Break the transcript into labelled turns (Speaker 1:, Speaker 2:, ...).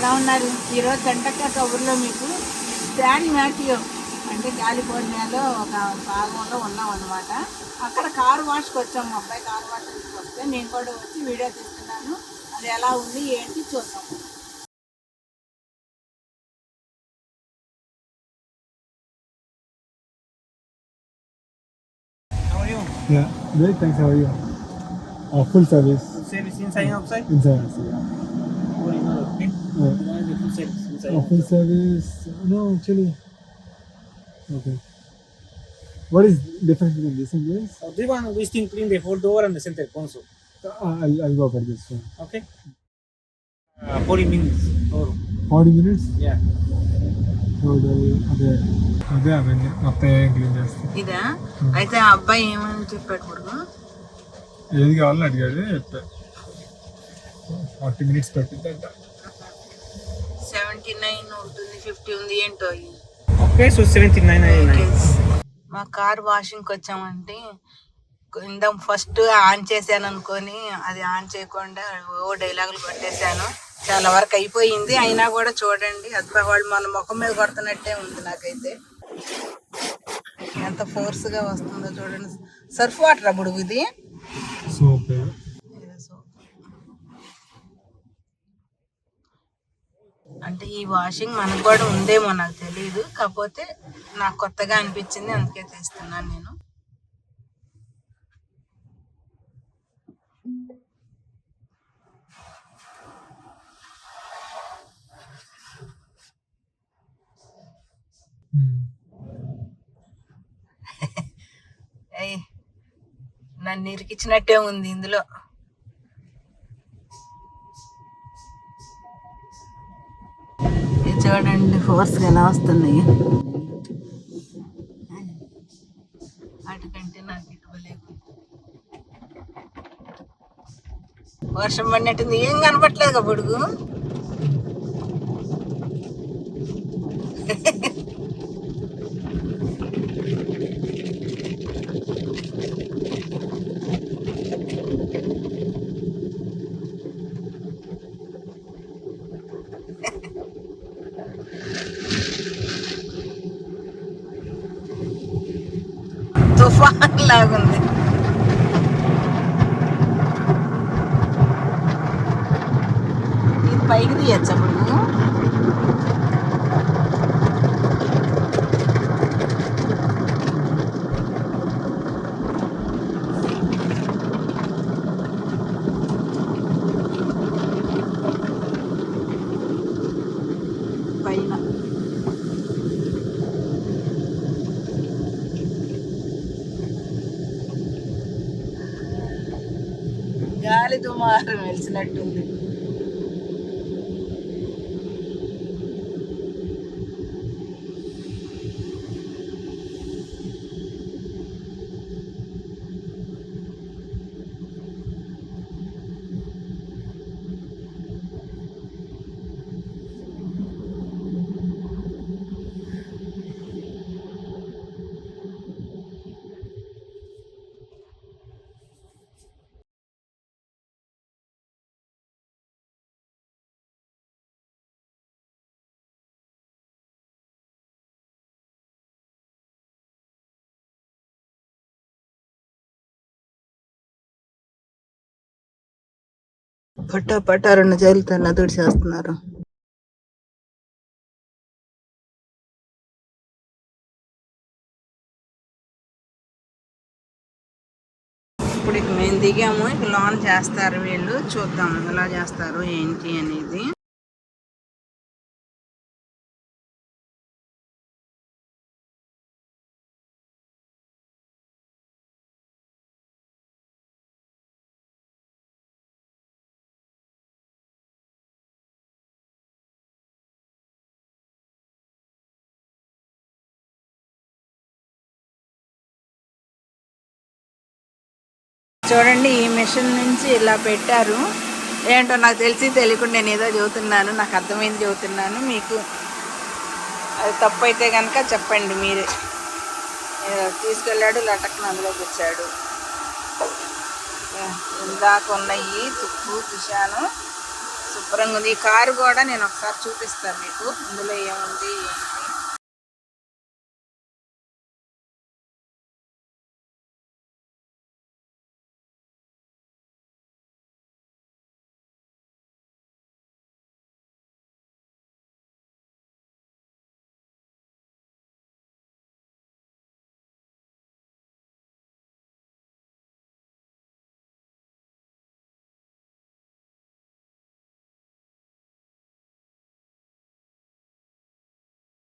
Speaker 1: ఎలా ఉన్నారు? ఈరోజు గంటక్క కబుర్లో మీకు శాన్ మాటియో అంటే కాలిఫోర్నియాలో ఒక భాగంలో ఉన్నాం అనమాట. అక్కడ కార్ వాష్కి వచ్చాం. మా అబ్బాయి కార్ వాష్ వస్తే నేను కూడా వచ్చి వీడియో తీస్తున్నాను. అది ఎలా ఉంది ఏంటి చూద్దాం.
Speaker 2: Yeah, great. Thanks. How are you? Full service.
Speaker 3: Full service inside and outside?
Speaker 2: Inside, outside, yeah.
Speaker 3: Okay. Why is it full service inside?
Speaker 2: Full service. No, actually. Okay. What is difference between this and this?
Speaker 3: This one we still clean the whole door and the center console.
Speaker 2: I'll go for this one.
Speaker 3: Okay. 40 minutes. Or
Speaker 2: 40 minutes?
Speaker 3: yeah.
Speaker 2: అదే అవన్నీ మొత్తం clean చేస్తాం.
Speaker 1: ఇదా అయితే ఆ అబ్బాయి ఏమని చెప్పాడు ఇప్పుడు?
Speaker 2: ఏది కావాలని అడిగాడు, చెప్పా 40 minutes పట్టిందంట.
Speaker 1: 79 ఉంటుంది, 50 ఉంది, ఏంటో.
Speaker 3: Okay, so 79.99.
Speaker 1: మా కార్ వాషింగ్కి వచ్చామంటే ఇందాం ఫస్ట్ ఆన్ చేశాను అనుకొని అది ఆన్ చేయకుండా డైలాగులు కొట్టేశాను. చాలా వరకు అయిపోయింది. అయినా కూడా చూడండి, అది వాళ్ళు మన ముఖం మీద కొడుతున్నట్టే ఉంది. నాకైతే ఎంత ఫోర్స్గా వస్తుందో చూడండి. సర్ఫ్ వాటర్ అప్పుడు ఇది
Speaker 2: సోప్.
Speaker 1: అంటే ఈ వాషింగ్ మనకు కూడా ఉందేమో నాకు తెలియదు. కాకపోతే నాకు కొత్తగా అనిపించింది, అందుకే తీస్తున్నాను నేను. నన్ను ఇరికిచ్చినట్టే ఉంది ఇందులో. చూడండి ఫోర్స్గా ఎలా వస్తున్నాయి. వాటికంటే నాకు ఇటువలేదు. వర్షం పడినట్టుంది, ఏం కనపట్లేదు పొడుగు. తుఫాన్ లాగుంది. ఇది పైకి తీయచ్చు అప్పుడు. పైన గాలి దుమారం వెలిసినట్టుంది. పట్టా పట్టా 2 చేతులతో నదుడు చేస్తున్నారు. ఇప్పుడు ఇక మేము దిగాము. ఇక లోన్ చేస్తారు వీళ్ళు. చూద్దాం ఎలా చేస్తారు ఏంటి అనేది. చూడండి, ఈ మిషన్ నుంచి ఇలా పెట్టారు. ఏంటో నాకు తెలియకుండా నేను ఏదో చదువుతున్నాను, నాకు అర్థమైంది చదువుతున్నాను. మీకు అది తప్పు అయితే కనుక చెప్పండి మీరే. తీసుకెళ్ళాడు, లటక్ను అందులో కూర్చాడు. ఇందాక ఉన్నాయి తుప్పు చూశాను. శుభ్రంగా ఉంది. ఈ కారు కూడా నేను ఒకసారి చూపిస్తాను మీకు, ఇందులో ఏముంది ఏంటి.